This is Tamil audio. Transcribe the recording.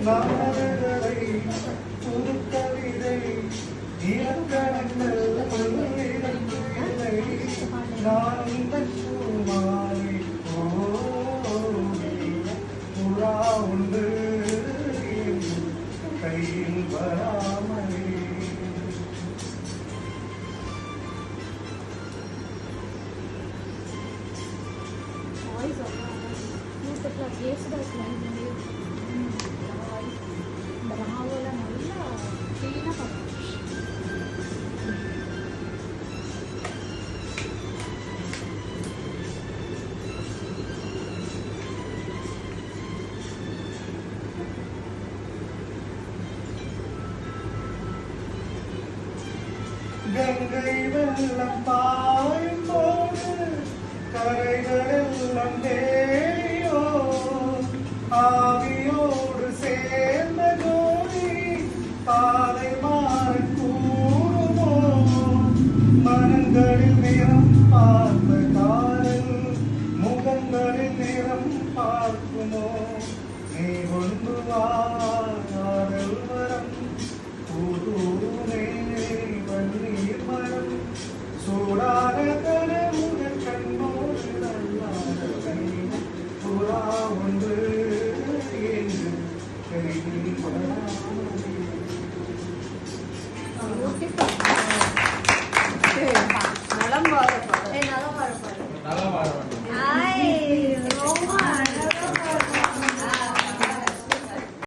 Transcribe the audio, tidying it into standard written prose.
நாடகளை புது கவிதை இலக்கணங்கள் இல்லை நான் உங்கள் பூமாலை புறா உண்டு கையில் வராமலே ஜேசுதாஸ் லைன் ராவெல்லாம் நல்லா க்ளீனாக பார்க்கணும். கங்கை வெள்ளம் பாயும் போது கரைகளெல்லாம் தேடியோ ஆவியோடு சேர்ந்த ஜோடி பாதை மாறி கூடுமோ மனங்களில் நிறம் பார்த்த காதல் முகங்களில் நிறம் பார்க்குமோ நீ கொண்டு வா காதல் வரம் புதூனே பன்னீர் மரம் சூடான கனவுகள் கண்ணோடு நல்லாத கண்ணீர் புறா ஒன்று என்று கையில் வராமலே. ஓகே.